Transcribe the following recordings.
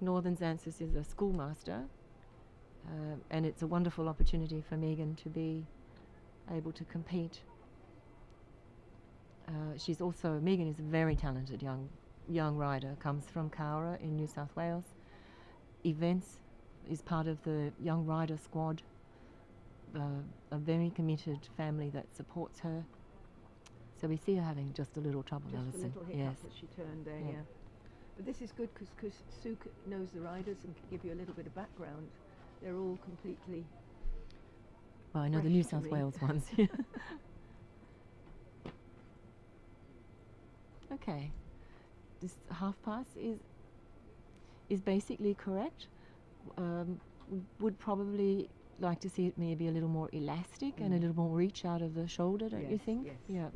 Northern Xanthus is a schoolmaster, and it's a wonderful opportunity for Megan to be able to compete. Megan is a very talented young rider, comes from Canter in New South Wales. Events is part of the young rider squad, a very committed family that supports her. So we see her having just a little trouble, just Alison. A little hiccup as she turned there, yeah. But this is good because Sue knows the riders and can give you a little bit of background. They're all completely... Well, I know the New South Wales ones. Okay. This half pass is basically correct. We would probably like to see it maybe a little more elastic and a little more reach out of the shoulder, don't you think? Yes.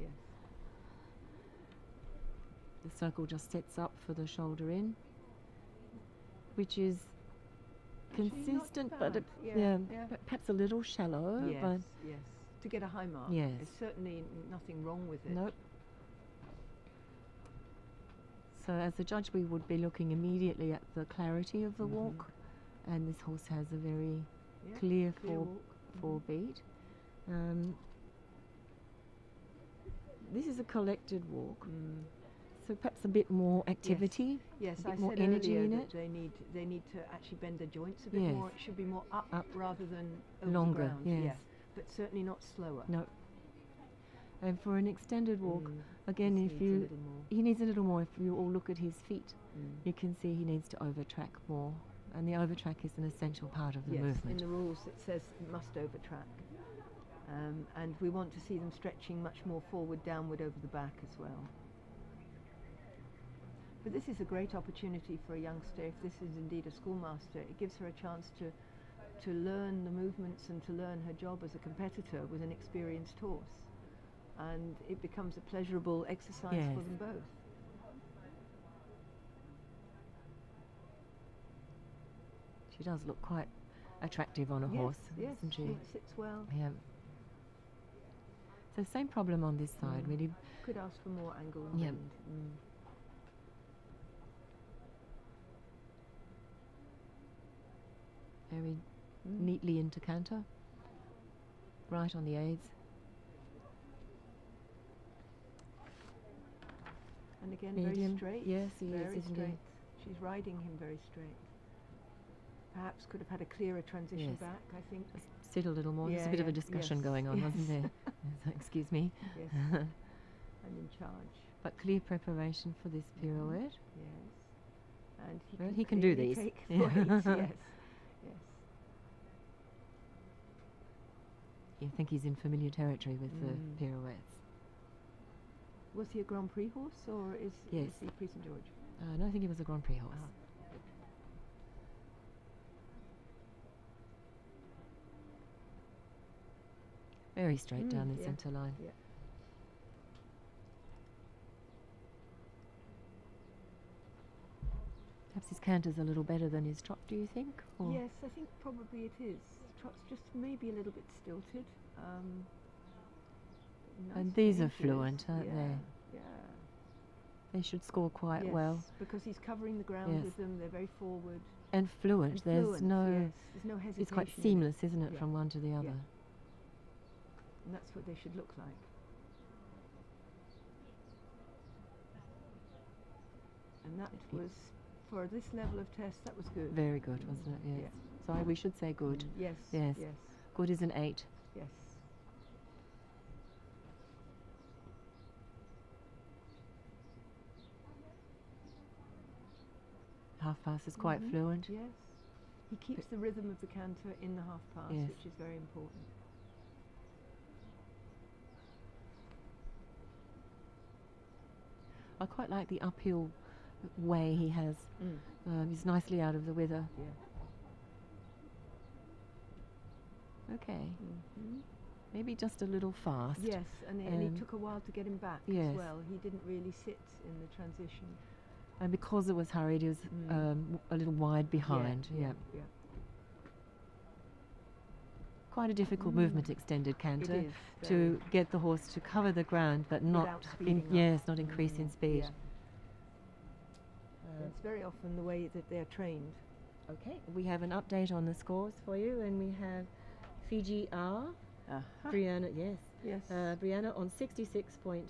The circle just sets up for the shoulder in, which is consistent, but perhaps a little shallow. Yes. To get a high mark. Yes. There's certainly nothing wrong with it. Nope. So as a judge, we would be looking immediately at the clarity of the walk, and this horse has a very clear four beat. This is a collected walk. So perhaps a bit more activity, yes, a bit more energy in it. They need to actually bend their joints a bit more. It should be more up rather than over longer, the ground. yes. But certainly not slower. No. And for an extended walk, again, he needs a little more. If you all look at his feet, you can see he needs to overtrack more, and the overtrack is an essential part of the movement. In the rules it says it must overtrack, and we want to see them stretching much more forward, downward over the back as well. But this is a great opportunity for a youngster. If this is indeed a schoolmaster, it gives her a chance to learn the movements and to learn her job as a competitor with an experienced horse. And it becomes a pleasurable exercise for them both. She does look quite attractive on a horse, doesn't she? She sits well. Yeah. So same problem on this side, really. Could ask for more angle and bend. Very neatly into Canter, right on the aids. And again, medium. Very straight. Yes, he very is, isn't straight. he? She's riding him very straight. Perhaps could have had a clearer transition back, I think. Sit a little more. There's a bit of a discussion going on, wasn't there? Excuse me. Yes. I'm in charge. But clear preparation for this pirouette. Yes. And he can do these. Take yes. You think he's in familiar territory with the pirouettes. Was he a Grand Prix horse, or is he Prix St George? No, I think he was a Grand Prix horse. Very straight down the centre line. Yeah. Perhaps his canter's a little better than his trot, do you think? Or? Yes, I think probably it is. Trot's just maybe a little bit stilted. And these are fluent, aren't they? Yeah. They should score quite well. Because he's covering the ground with them. They're very forward. And fluent. There's no hesitation. It's quite seamless, isn't it, from one to the other? And that's what they should look like. And that was, for this level of test, that was good. Very good, wasn't it? Yes. Sorry, we should say good. Yes. Good is an 8. Yes. Half pass is quite fluent. Yes. He keeps the rhythm of the canter in the half pass, which is very important. I quite like the uphill way he has. He's nicely out of the weather. Yeah. Okay. Maybe just a little fast. Yes, and it took a while to get him back as well. He didn't really sit in the transition. And because it was hurried, he was a little wide behind. Yeah. Quite a difficult movement, extended canter, to get the horse to cover the ground, but not increase in speed. It's very often the way that they're trained. Okay, we have an update on the scores for you, and we have Fiji R, Aha. Brianna, yes, Yes. Brianna on 66.2.